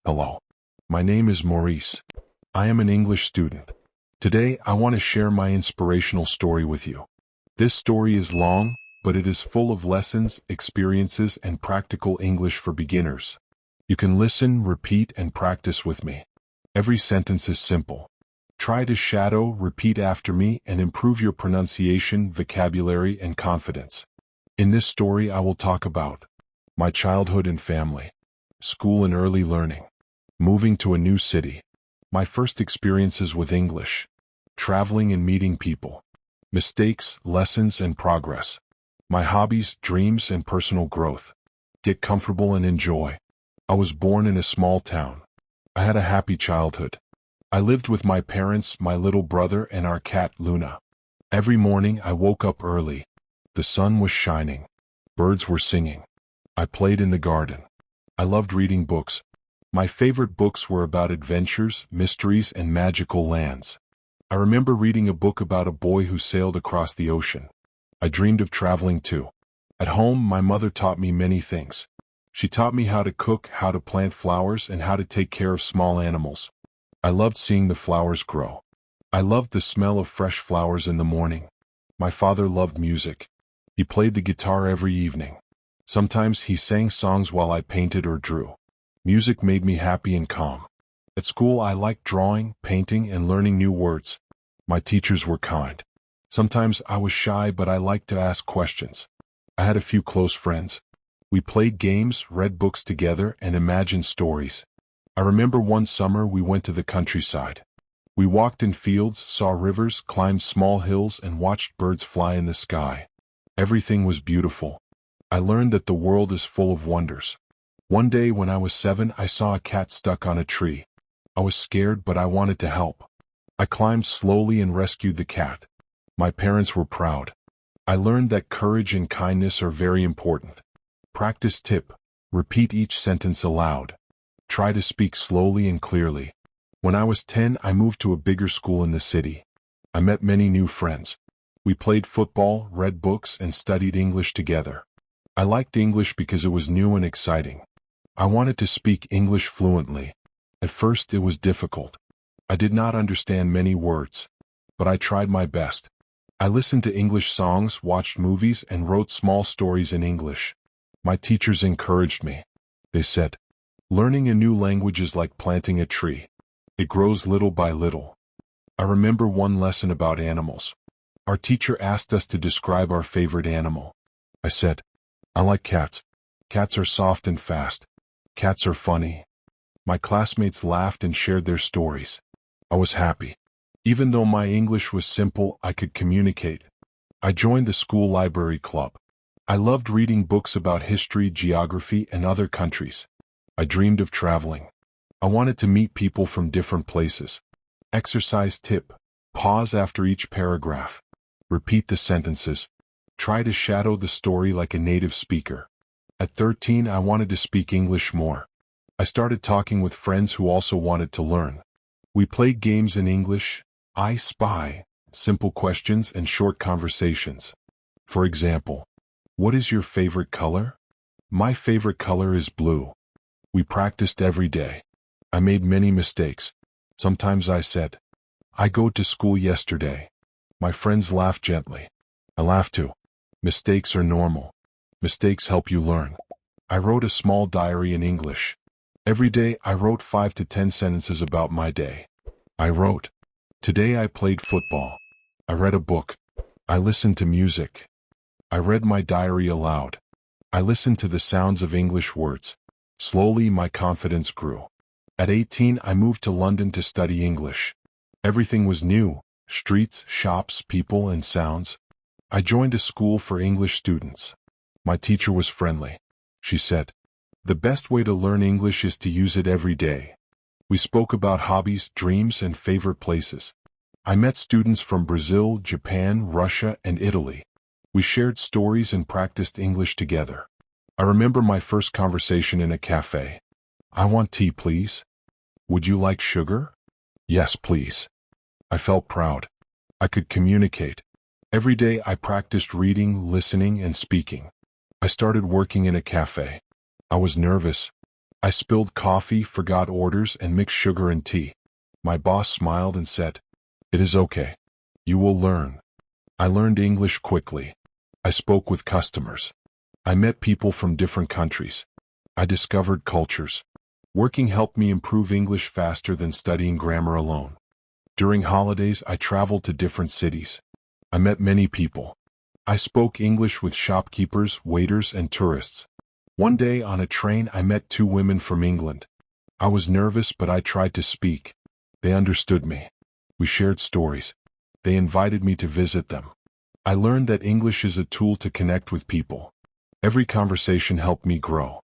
Hello. My name is Maurice. I am an English student. Today, I want to share my inspirational story with you. This story is long, but it is full of lessons, experiences, and practical English for beginners. You can listen, repeat, and practice with me. Every sentence is simple. Try to shadow, repeat after me, and improve your pronunciation, vocabulary, and confidence. In this story, I will talk about my childhood and family, school and early learning, moving to a new city, my first experiences with English, traveling and meeting people, mistakes, lessons, and progress, my hobbies, dreams, and personal growth. Get comfortable and enjoy. I was born in a small town. I had a happy childhood. I lived with my parents, my little brother, and our cat, Luna. Every morning I woke up early. The sun was shining. Birds were singing. I played in the garden. I loved reading books. My favorite books were about adventures, mysteries, and magical lands. I remember reading a book about a boy who sailed across the ocean. I dreamed of traveling too. At home, my mother taught me many things. She taught me how to cook, how to plant flowers, and how to take care of small animals. I loved seeing the flowers grow. I loved the smell of fresh flowers in the morning. My father loved music. He played the guitar every evening. Sometimes he sang songs while I painted or drew. Music made me happy and calm. At school, I liked drawing, painting, and learning new words. My teachers were kind. Sometimes I was shy, but I liked to ask questions. I had a few close friends. We played games, read books together, and imagined stories. I remember one summer we went to the countryside. We walked in fields, saw rivers, climbed small hills, and watched birds fly in the sky. Everything was beautiful. I learned that the world is full of wonders. One day when I was 7, I saw a cat stuck on a tree. I was scared, but I wanted to help. I climbed slowly and rescued the cat. My parents were proud. I learned that courage and kindness are very important. Practice tip: repeat each sentence aloud. Try to speak slowly and clearly. When I was 10, I moved to a bigger school in the city. I met many new friends. We played football, read books, and studied English together. I liked English because it was new and exciting. I wanted to speak English fluently. At first, it was difficult. I did not understand many words, but I tried my best. I listened to English songs, watched movies, and wrote small stories in English. My teachers encouraged me. They said, "Learning a new language is like planting a tree. It grows little by little." I remember one lesson about animals. Our teacher asked us to describe our favorite animal. I said, "I like cats. Cats are soft and fast. Cats are funny." My classmates laughed and shared their stories. I was happy. Even though my English was simple, I could communicate. I joined the school library club. I loved reading books about history, geography, and other countries. I dreamed of traveling. I wanted to meet people from different places. Exercise tip: pause after each paragraph. Repeat the sentences. Try to shadow the story like a native speaker. At 13, I wanted to speak English more. I started talking with friends who also wanted to learn. We played games in English, I Spy, simple questions, and short conversations. For example, what is your favorite color? My favorite color is blue. We practiced every day. I made many mistakes. Sometimes I said, "I go to school yesterday." My friends laughed gently. I laughed too. Mistakes are normal. Mistakes help you learn. I wrote a small diary in English. Every day I wrote 5 to 10 sentences about my day. I wrote, "Today I played football. I read a book. I listened to music. I read my diary aloud. I listened to the sounds of English words." Slowly my confidence grew. At 18, I moved to London to study English. Everything was new: streets, shops, people, and sounds. I joined a school for English students. My teacher was friendly. She said, "The best way to learn English is to use it every day." We spoke about hobbies, dreams, and favorite places. I met students from Brazil, Japan, Russia, and Italy. We shared stories and practiced English together. I remember my first conversation in a cafe. "I want tea, please." "Would you like sugar?" "Yes, please." I felt proud. I could communicate. Every day I practiced reading, listening, and speaking. I started working in a cafe. I was nervous. I spilled coffee, forgot orders, and mixed sugar and tea. My boss smiled and said, "It is okay. You will learn." I learned English quickly. I spoke with customers. I met people from different countries. I discovered cultures. Working helped me improve English faster than studying grammar alone. During holidays, I traveled to different cities. I met many people. I spoke English with shopkeepers, waiters, and tourists. One day on a train, I met two women from England. I was nervous, but I tried to speak. They understood me. We shared stories. They invited me to visit them. I learned that English is a tool to connect with people. Every conversation helped me grow.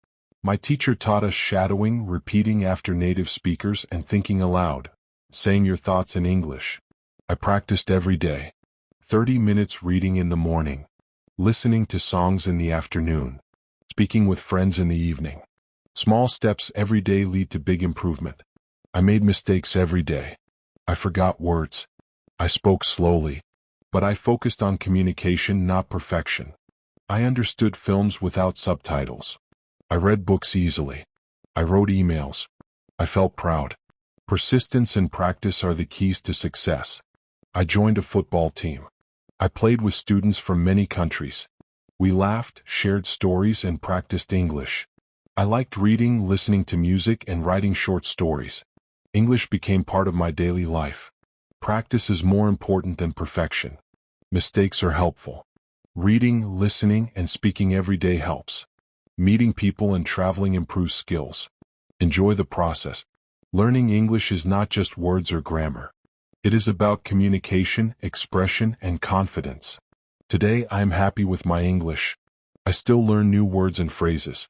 My teacher taught us shadowing, repeating after native speakers, and thinking aloud, saying your thoughts in English. I practiced every day. 30 minutes reading in the morning, listening to songs in the afternoon, speaking with friends in the evening. Small steps every day lead to big improvement. I made mistakes every day. I forgot words. I spoke slowly, but I focused on communication, not perfection. I understood films without subtitles. I read books easily. I wrote emails. I felt proud. Persistence and practice are the keys to success. I joined a football team. I played with students from many countries. We laughed, shared stories, and practiced English. I liked reading, listening to music, and writing short stories. English became part of my daily life. Practice is more important than perfection. Mistakes are helpful. Reading, listening, and speaking every day helps. Meeting people and traveling improves skills. Enjoy the process. Learning English is not just words or grammar. It is about communication, expression, and confidence. Today, I am happy with my English. I still learn new words and phrases.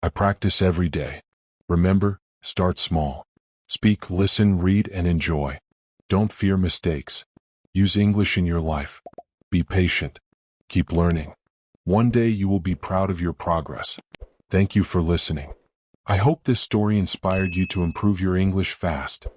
I practice every day. Remember, start small. Speak, listen, read, and enjoy. Don't fear mistakes. Use English in your life. Be patient. Keep learning. One day you will be proud of your progress. Thank you for listening. I hope this story inspired you to improve your English fast.